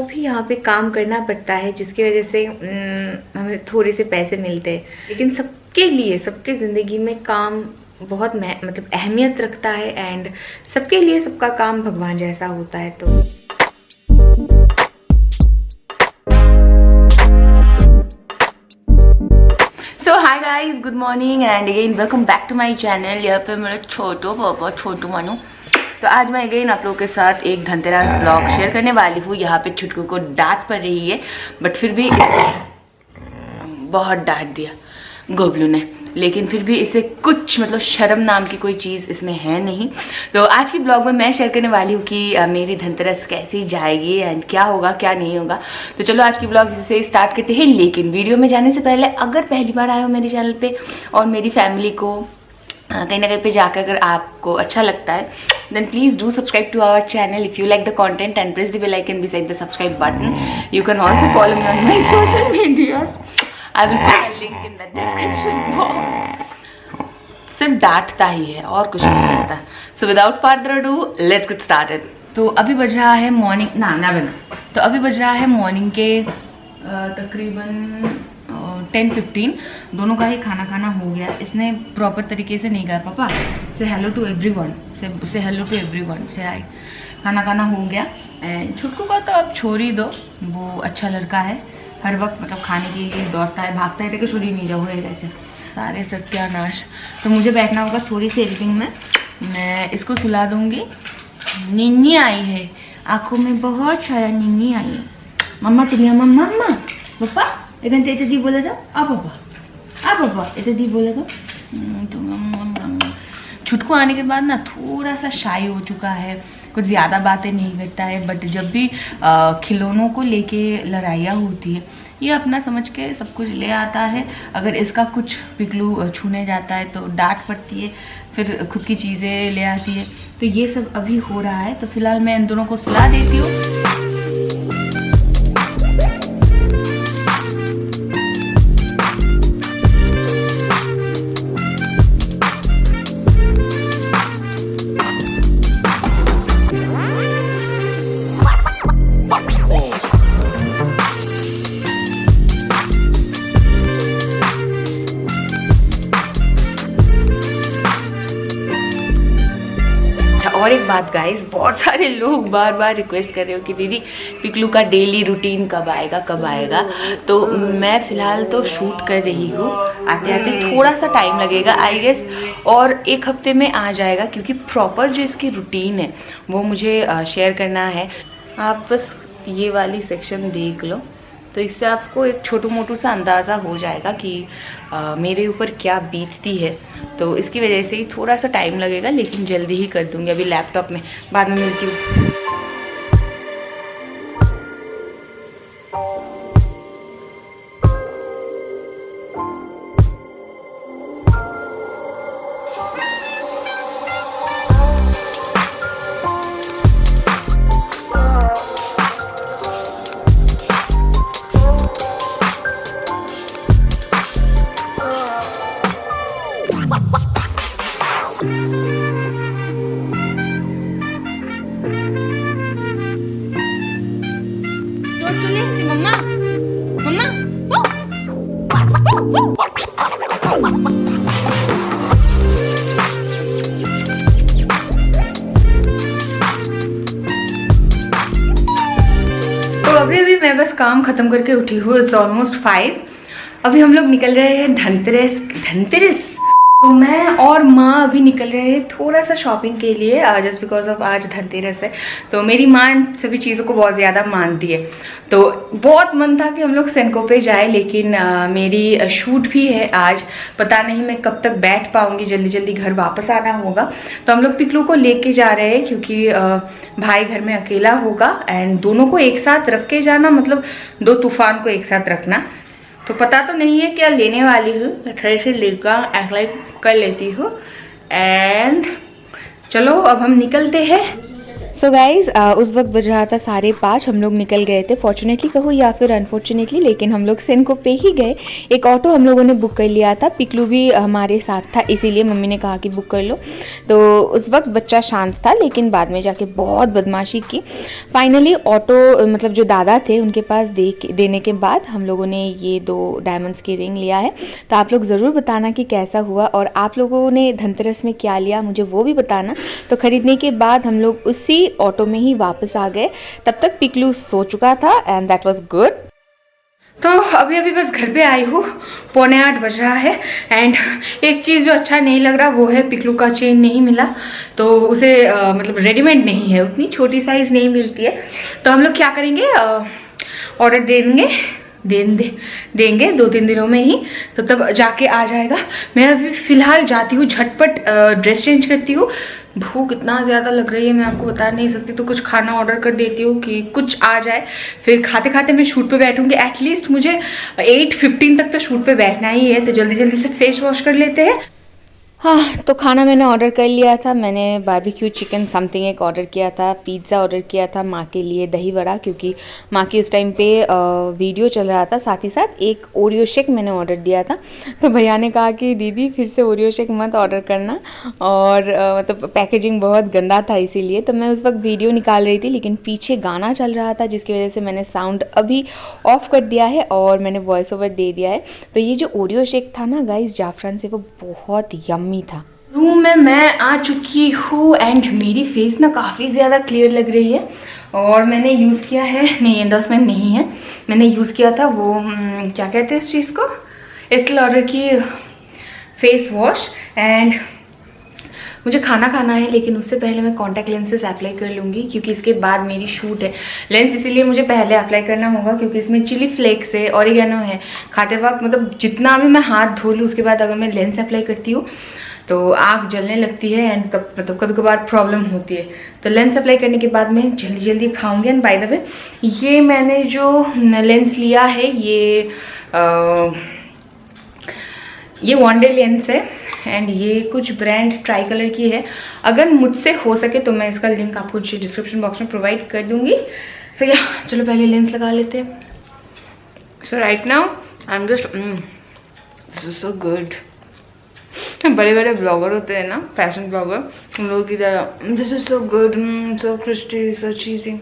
भी यहाँ पे काम करना पड़ता है, जिसकी वजह से हमें थोड़े से पैसे मिलते हैं। लेकिन सबके लिए, सबके ज़िंदगी में काम बहुत मतलब अहमियत रखता है, एंड सबके लिए सबका काम भगवान जैसा होता है। तो hi guys, good morning and again welcome back to my channel. यहाँ पे मेरा छोटू पापा छोटू मानू। तो आज मैं अगेन आप लोगों के साथ एक धनतेरस ब्लॉग शेयर करने वाली हूँ। यहाँ पे छुटकू को डांट पड़ रही है, बट फिर भी बहुत डांट दिया गोबलू ने, लेकिन फिर भी इसे कुछ मतलब शर्म नाम की कोई चीज़ इसमें है नहीं। तो आज की ब्लॉग में मैं शेयर करने वाली हूँ कि मेरी धनतेरस कैसी जाएगी एंड क्या होगा क्या नहीं होगा। तो चलो आज की ब्लॉग से स्टार्ट करते हैं। लेकिन वीडियो में जाने से पहले अगर पहली बार आए हो मेरे चैनल पे और मेरी फैमिली को कहीं ना कहीं पे जाकर अगर आपको अच्छा लगता है, then please do subscribe to our channel if you like the content and press the bell icon beside the subscribe button. You can also follow me on my social medias. I will put a link in the description box. सिर्फ डांटता ही है और कुछ नहीं करता। So without further do let's get started. तो अभी बज रहा है मॉर्निंग तो अभी बज रहा है मॉर्निंग के तकरीबन 10:15। दोनों का ही खाना हो गया। इसने प्रॉपर तरीके से नहीं कहा पापा से हेलो टू एवरीवन, से हेलो टू एवरीवन से हाय। खाना हो गया एंड छुटकू का तो अब छोड़ ही दो, वो अच्छा लड़का है, हर वक्त मतलब खाने के लिए दौड़ता है भागता है, छोड़ ही नहीं रहा सारे सत्यानाश। तो मुझे बैठना होगा थोड़ी सी एडिटिंग में। मैं इसको सुला दूंगी। नीनी आई है, आंखों में बहुत सारा नीनी आई है। मम्मा तुम्हें मम्मा पापा इधर तेते दी बोला जाओ। आ पापा इधर दी बोला जाओ। छुटकू आने के बाद ना थोड़ा सा शाई हो चुका है, कुछ ज़्यादा बातें नहीं करता है, बट जब भी खिलौनों को लेके लड़ाइयाँ होती है ये अपना समझ के सब कुछ ले आता है। अगर इसका कुछ पिकलू छूने जाता है तो डांट पड़ती है, फिर खुद की चीज़ें ले आती है। तो ये सब अभी हो रहा है। तो फिलहाल मैं इन दोनों को सुला देती हूँ। और एक बात गाइस, बहुत सारे लोग बार बार रिक्वेस्ट कर रहे हो कि दीदी पिकलू का डेली रूटीन कब आएगा। तो मैं फ़िलहाल तो शूट कर रही हूँ, आते आते थोड़ा सा टाइम लगेगा आई गेस, और एक हफ्ते में आ जाएगा, क्योंकि प्रॉपर जो इसकी रूटीन है वो मुझे शेयर करना है। आप बस ये वाली सेक्शन देख लो, तो इससे आपको एक छोटू मोटू सा अंदाज़ा हो जाएगा कि मेरे ऊपर क्या बीतती है। तो इसकी वजह से ही थोड़ा सा टाइम लगेगा, लेकिन जल्दी ही कर दूँगी। अभी लैपटॉप में बाद में मिलती हूँ। तो अभी मैं बस काम खत्म करके उठी हूँ। It's almost 5। अभी हम लोग निकल रहे हैं धनतेरस। तो मैं और माँ अभी निकल रहे हैं थोड़ा सा शॉपिंग के लिए, जस्ट बिकॉज ऑफ आज धनतेरस है। तो मेरी माँ सभी चीज़ों को बहुत ज़्यादा मानती है। तो बहुत मन था कि हम लोग सेंको पे जाए, लेकिन मेरी शूट भी है आज। पता नहीं मैं कब तक बैठ पाऊँगी, जल्दी घर वापस आना होगा। तो हम लोग पिकलू को लेके जा रहे हैं, क्योंकि भाई घर में अकेला होगा एंड दोनों को एक साथ रख के जाना मतलब 2 तूफान को एक साथ रखना। तो पता तो नहीं है क्या लेने वाली हूँ, थोड़े से लेकर अप्लाई कर लेती हूँ। एंड चलो अब हम निकलते हैं। सो गाइज उस वक्त बज रहा था 5:30, हम लोग निकल गए थे, फॉर्चुनेटली कहो या फिर अनफॉर्चुनेटली, लेकिन हम लोग सेनको पे ही गए। एक ऑटो हम लोगों ने बुक कर लिया था, पिकलू भी हमारे साथ था, इसीलिए मम्मी ने कहा कि बुक कर लो। तो उस वक्त बच्चा शांत था, लेकिन बाद में जाके बहुत बदमाशी की। फाइनली ऑटो मतलब जो दादा थे उनके पास देने के बाद हम लोगों ने ये 2 डायमंड्स की रिंग लिया है। तो आप लोग ज़रूर बताना कि कैसा हुआ, और आप लोगों ने धनतेरस में क्या लिया मुझे वो भी बताना। तो खरीदने के बाद हम लोग उसी ऑटो में ही वापस आ गए। तब तक पिकलू सो चुका था एंड दैट वाज गुड। तो अभी अभी बस घर पे आई हूँ, 7:45 बज रहा है। एंड एक चीज़ जो अच्छा नहीं लग रहा वो है पिकलू का चेन नहीं मिला। तो उसे मतलब रेडीमेड नहीं है, उतनी छोटी साइज़ नहीं मिलती है। तो हम लोग क्या करेंगे, ऑर्डर देंगे 2-3 दिनों में ही, तो तब जाके आ जाएगा। मैं अभी फ़िलहाल जाती हूँ, झटपट ड्रेस चेंज करती हूँ। भूख इतना ज़्यादा लग रही है मैं आपको बता नहीं सकती, तो कुछ खाना ऑर्डर कर देती हूँ कि कुछ आ जाए। फिर खाते खाते मैं शूट पे बैठूंगी। एटलीस्ट मुझे 8:15 तक तो शूट पे बैठना ही है, तो जल्दी जल्दी से फेस वॉश कर लेते हैं। हाँ, तो खाना मैंने ऑर्डर कर लिया था। मैंने बारबेक्यू चिकन समथिंग एक ऑर्डर किया था, पिज़्ज़ा ऑर्डर किया था, माँ के लिए दही वड़ा, क्योंकि माँ की उस टाइम पे वीडियो चल रहा था। साथ ही साथ एक ओरियो शेक मैंने ऑर्डर दिया था। तो भैया ने कहा कि दीदी फिर से ओरियो शेक मत ऑर्डर करना, और मतलब पैकेजिंग बहुत गंदा था इसीलिए। तो मैं उस वक्त वीडियो निकाल रही थी, लेकिन पीछे गाना चल रहा था जिसकी वजह से मैंने साउंड अभी ऑफ कर दिया है और मैंने वॉइस ओवर दे दिया है। तो ये जो ओरियो शेक था ना गाइस जाफरान से, वो बहुत यम्मी था। रूम में मैं आ चुकी हूँ एंड मेरी फेस ना काफ़ी ज़्यादा क्लियर लग रही है। और मैंने यूज़ किया है, नहीं एंडोर्समेंट नहीं है, मैंने यूज़ किया था वो क्या कहते हैं इस चीज़ को, एस्टे लॉडर की फेस वॉश। एंड मुझे खाना है, लेकिन उससे पहले मैं कॉन्टैक्ट लेंसेज अप्लाई कर लूँगी, क्योंकि इसके बाद मेरी शूट है। लेंस इसीलिए मुझे पहले अप्लाई करना होगा क्योंकि इसमें चिली फ्लेक्स है, ऑरिगेनो है। खाते वक्त मतलब जितना भी मैं हाथ धो लूँ उसके बाद अगर मैं लेंस अप्लाई करती हूँ तो आँख जलने लगती है एंड मतलब कभी कभार प्रॉब्लम होती है। तो लेंस अप्लाई करने के बाद मैं जल्दी जल्दी खाऊंगी। एंड बाय द वे, ये मैंने जो लेंस लिया है ये वन डे लेंस है एंड ये कुछ ब्रांड ट्राई कलर की है। अगर मुझसे हो सके तो मैं इसका लिंक आपको डिस्क्रिप्शन बॉक्स में प्रोवाइड कर दूंगी। सो या चलो पहले लेंस लगा लेते हैं। So right now I am just this is so good. बड़े बड़े ब्लॉगर होते हैं ना, फैशन ब्लॉगर, उन लोगों की तरह this is so good, so crispy, so cheesy.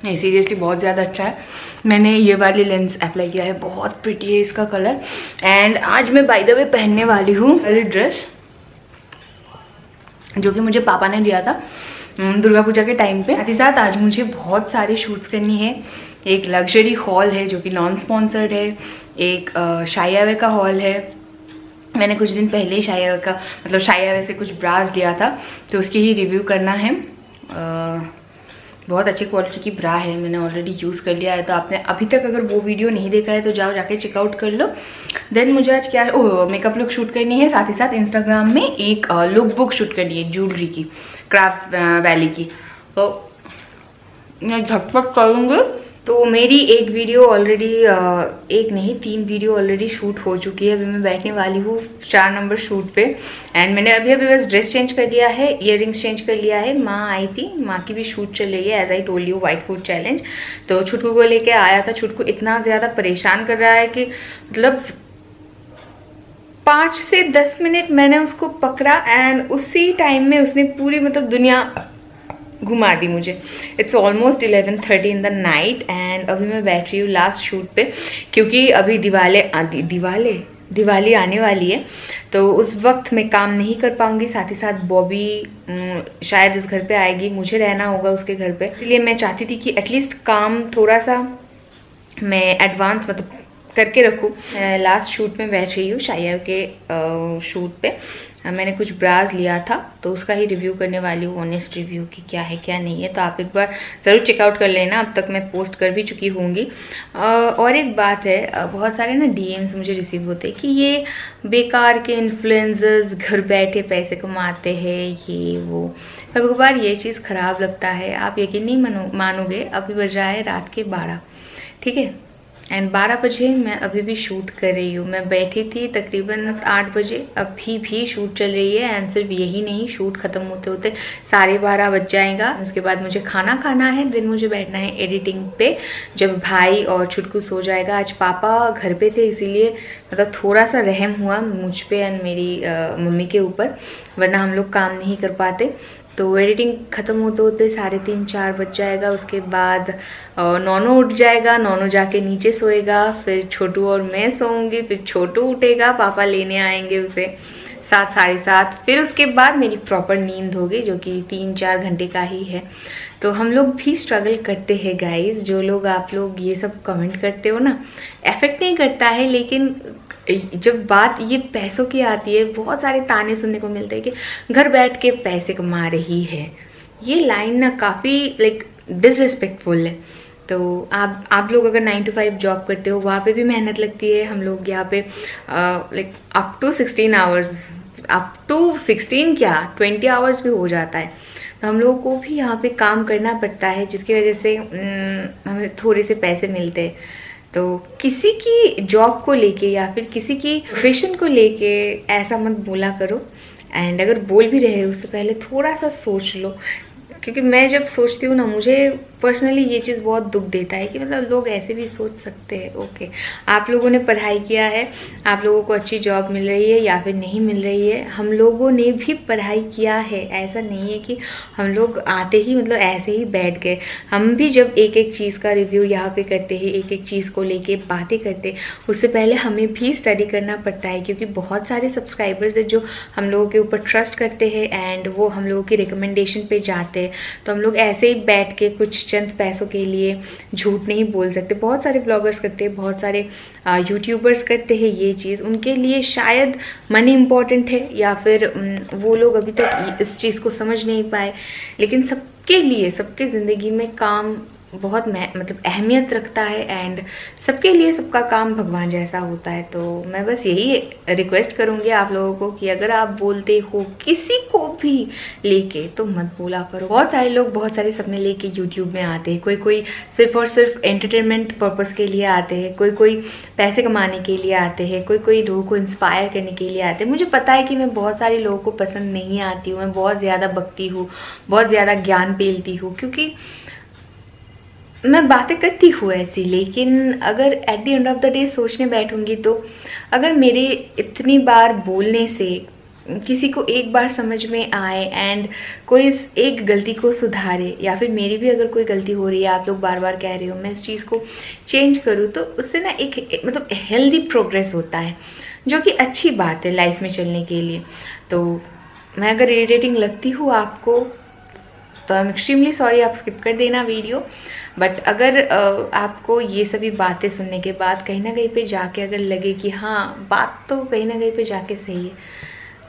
नहीं सीरियसली बहुत ज़्यादा अच्छा है। मैंने ये वाली लेंस अप्लाई किया है, बहुत प्रिटी है इसका कलर। एंड आज मैं बाय द वे पहनने वाली हूँ वाली ड्रेस जो कि मुझे पापा ने दिया था दुर्गा पूजा के टाइम पे। साथ ही साथ आज मुझे बहुत सारे शूट्स करनी है। एक लग्जरी हॉल है जो कि नॉन स्पॉन्सर्ड है, एक शायावे का हॉल है। मैंने कुछ दिन पहले ही शायावे का मतलब शायावे से कुछ ब्रास लिया था, तो उसकी ही रिव्यू करना है। बहुत अच्छी क्वालिटी की ब्रा है, मैंने ऑलरेडी यूज़ कर लिया है। तो आपने अभी तक अगर वो वीडियो नहीं देखा है तो जाओ जाके चेकआउट कर लो। देन मुझे आज क्या मेकअप लुक शूट करनी है, साथ ही साथ इंस्टाग्राम में एक लुक बुक शूट करनी है ज्वेलरी की, क्राफ्ट्स वैली की। तो मैं झटपट करूँगी। तो मेरी एक वीडियो ऑलरेडी एक नहीं 3 वीडियो ऑलरेडी शूट हो चुकी है। अभी मैं बैठने वाली हूँ 4 नंबर शूट पे। एंड मैंने अभी बस ड्रेस चेंज कर लिया है, इयररिंग्स चेंज कर लिया है। माँ आई थी, माँ की भी शूट चल रही है, as I told you white food challenge. तो छुटकू को लेके आया था। छुटकू इतना ज़्यादा परेशान कर रहा है कि मतलब 5 से 10 मिनट मैंने उसको पकड़ा एंड उसी टाइम में उसने पूरी मतलब दुनिया घुमा दी मुझे। It's almost 11:30 in the night and अभी मैं बैठ रही हूँ लास्ट शूट पे, क्योंकि अभी दिवाली आने वाली है। तो उस वक्त मैं काम नहीं कर पाऊंगी। साथ ही साथ बॉबी शायद इस घर पे आएगी, मुझे रहना होगा उसके घर पे। इसलिए मैं चाहती थी कि एटलीस्ट काम थोड़ा सा मैं एडवांस मतलब करके रखूँ। लास्ट शूट में बैठ रही हूँ शायर के शूट पे। मैंने कुछ ब्राज लिया था तो उसका ही रिव्यू करने वाली हूँ, ऑनेस्ट रिव्यू कि क्या है क्या नहीं है। तो आप एक बार ज़रूर चेकआउट कर लेना, अब तक मैं पोस्ट कर भी चुकी होंगी। और एक बात है, बहुत सारे ना डीएम्स मुझे रिसीव होते हैं कि ये बेकार के इन्फ्लुएंसर्स घर बैठे पैसे कमाते हैं, ये वो। कभी कभार ये चीज़ ख़राब लगता है। आप यकीन नहीं मानोगे, अभी बज रहा है रात के 12, ठीक है। एंड 12 बजे मैं अभी भी शूट कर रही हूँ। मैं बैठी थी तकरीबन 8 बजे, अभी भी शूट चल रही है। एंड सिर्फ यही नहीं, शूट ख़त्म होते होते 12:30 बज जाएगा। उसके बाद मुझे खाना खाना है, देन मुझे बैठना है एडिटिंग पे, जब भाई और छुटकू सो जाएगा। आज पापा घर पे थे, इसीलिए मतलब थोड़ा सा रहम हुआ मुझ पे एंड मेरी मम्मी के ऊपर, वरना हम लोग काम नहीं कर पाते। तो एडिटिंग ख़त्म होते होते 3:30-4 बज जाएगा। उसके बाद नौनो उठ जाएगा, नौनो जाके नीचे सोएगा, फिर छोटू और मैं सोऊंगी, फिर छोटू उठेगा, पापा लेने आएंगे उसे 7-7:30। फिर उसके बाद मेरी प्रॉपर नींद होगी, जो कि 3-4 घंटे का ही है। तो हम लोग भी स्ट्रगल करते हैं गाइस। जो लोग आप लोग ये सब कमेंट करते हो ना, अफेक्ट नहीं करता है, लेकिन जब बात ये पैसों की आती है, बहुत सारे ताने सुनने को मिलते हैं कि घर बैठ के पैसे कमा रही है। ये लाइन ना काफ़ी लाइक डिसरिस्पेक्टफुल है। तो आप लोग अगर 9 to 5 जॉब करते हो, वहाँ पे भी मेहनत लगती है। हम लोग यहाँ पे like up to 16 hours, up to 16 क्या 20 आवर्स भी हो जाता है। तो हम लोगों को भी यहाँ पे काम करना पड़ता है, जिसकी वजह से हमें थोड़े से पैसे मिलते हैं। तो किसी की जॉब को लेके या फिर किसी की प्रोफेशन को लेके ऐसा मत बोला करो। एंड अगर बोल भी रहे हो, उससे पहले थोड़ा सा सोच लो, क्योंकि मैं जब सोचती हूँ ना, मुझे पर्सनली ये चीज़ बहुत दुख देता है कि मतलब लोग ऐसे भी सोच सकते हैं। ओके, आप लोगों ने पढ़ाई किया है, आप लोगों को अच्छी जॉब मिल रही है या फिर नहीं मिल रही है, हम लोगों ने भी पढ़ाई किया है। ऐसा नहीं है कि हम लोग आते ही मतलब ऐसे ही बैठ गए। हम भी जब एक एक चीज़ का रिव्यू यहाँ पे करते हैं, एक एक चीज़ को लेके बातें करते हैं, उससे पहले हमें भी स्टडी करना पड़ता है, क्योंकि बहुत सारे सब्सक्राइबर्स हैं जो हम लोगों के ऊपर ट्रस्ट करते हैं एंड वो हम लोगों की रिकमेंडेशन पे जाते हैं। तो हम लोग ऐसे ही बैठ के कुछ चंद पैसों के लिए झूठ नहीं बोल सकते। बहुत सारे ब्लॉगर्स करते हैं, बहुत सारे यूट्यूबर्स करते हैं ये चीज़, उनके लिए शायद मनी इम्पॉर्टेंट है या फिर वो लोग अभी तक इस चीज़ को समझ नहीं पाए। लेकिन सबके लिए, सबके ज़िंदगी में काम बहुत मतलब अहमियत रखता है एंड सबके लिए सबका काम भगवान जैसा होता है। तो मैं बस यही रिक्वेस्ट करूँगी आप लोगों को कि अगर आप बोलते हो किसी को भी लेके, तो मत बोला करो। बहुत सारे लोग बहुत सारे सपने लेके यूट्यूब में आते हैं। कोई सिर्फ और सिर्फ एंटरटेनमेंट पर्पस के लिए आते हैं, कोई पैसे कमाने के लिए आते हैं, कोई लोगों को इंस्पायर करने के लिए आते हैं। मुझे पता है कि मैं बहुत सारे लोगों को पसंद नहीं आती हूँ, मैं बहुत ज़्यादा बकती हूँ, बहुत ज़्यादा ज्ञान पेलती हूँ, क्योंकि मैं बातें करती हूँ ऐसी। लेकिन अगर at the end of the day सोचने बैठूंगी, तो अगर मेरे इतनी बार बोलने से किसी को एक बार समझ में आए एंड कोई इस एक गलती को सुधारे, या फिर मेरी भी अगर कोई गलती हो रही है, आप लोग बार बार कह रहे हो मैं इस चीज़ को चेंज करूँ, तो उससे ना एक मतलब हेल्दी प्रोग्रेस होता है, जो कि अच्छी बात है लाइफ में चलने के लिए। तो मैं अगर इरिटेटिंग लगती हूँ आपको, तो आई एम एक्सट्रीमली सॉरी, आप स्किप कर देना वीडियो। बट अगर आपको ये सभी बातें सुनने के बाद कहीं ना कहीं पे जाके अगर लगे कि हाँ बात तो कहीं ना कहीं पे जाके सही है,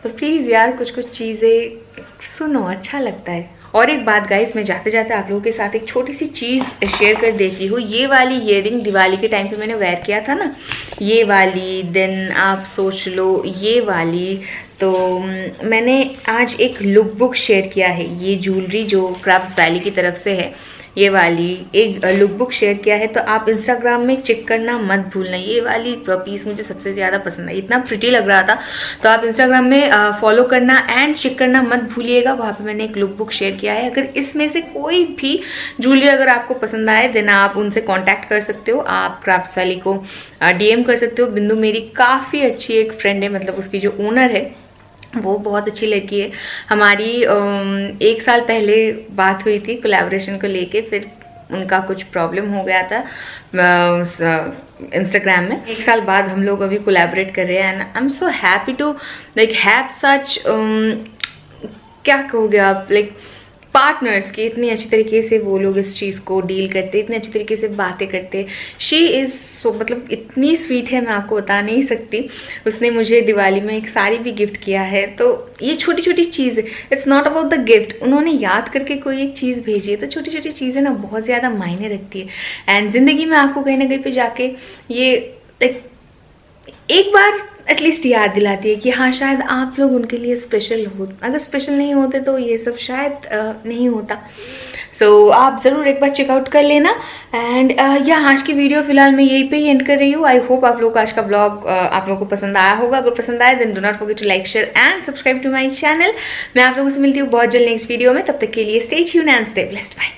तो प्लीज़ यार कुछ चीज़ें सुनो, अच्छा लगता है। और एक बात गाइस, मैं जाते जाते आप लोगों के साथ एक छोटी सी चीज़ शेयर कर देती हूँ। ये वाली ईयरिंग दिवाली के टाइम पे मैंने वेयर किया था ना, ये वाली, देन आप सोच लो ये वाली। तो मैंने आज एक लुक बुक शेयर किया है, ये ज्वेलरी जो क्राफ्ट्स वैली की तरफ से है, ये वाली एक लुक बुक शेयर किया है। तो आप इंस्टाग्राम में चेक करना मत भूलना। ये वाली पीस मुझे सबसे ज़्यादा पसंद है, इतना प्रिटी लग रहा था। तो आप इंस्टाग्राम में फॉलो करना एंड चेक करना मत भूलिएगा, वहाँ पे मैंने एक लुक बुक शेयर किया है। अगर इसमें से कोई भी ज्वेलरी अगर आपको पसंद आए, देन आप उनसे कॉन्टैक्ट कर सकते हो, आप क्राफ्ट्स वाली को DM कर सकते हो। बिंदु मेरी काफ़ी अच्छी एक फ्रेंड है, मतलब उसकी जो ओनर है वो बहुत अच्छी लड़की है। हमारी 1 साल पहले बात हुई थी कोलैबोरेशन को लेके, फिर उनका कुछ प्रॉब्लम हो गया था इंस्टाग्राम में। 1 साल बाद हम लोग अभी कोलैबोरेट कर रहे हैं and I am so happy to like have such क्या कहोगे आप, लाइक पार्टनर्स की इतनी अच्छी तरीके से वो लोग इस चीज़ को डील करते, इतनी अच्छी तरीके से बातें करते। शी इज़ सो मतलब इतनी स्वीट है, मैं आपको बता नहीं सकती। उसने मुझे दिवाली में एक साड़ी भी गिफ्ट किया है। तो ये छोटी छोटी चीज़, it's not about the gift, उन्होंने याद करके कोई एक चीज़ भेजी है। तो छोटी छोटी चीज़ें ना बहुत ज़्यादा मायने रखती है एंड ज़िंदगी में आपको कहीं ना कहीं पे जाके ये एक बार एटलीस्ट याद दिलाती है कि हाँ शायद आप लोग उनके लिए स्पेशल हो। अगर स्पेशल नहीं होते तो ये सब शायद नहीं होता। सो आप ज़रूर एक बार चेकआउट कर लेना। एंड आज की वीडियो फिलहाल मैं यहीं पे ही एंड कर रही हूँ। आई होप आप लोगों को आज का ब्लॉग आप लोगों को पसंद आया होगा। अगर पसंद आया then do not forget to like, share and subscribe to my channel. मैं आप लोगों से मिलती हूँ बहुत जल्द नेक्स्ट वीडियो में। तब तक के लिए stay tuned and stay blessed. Bye.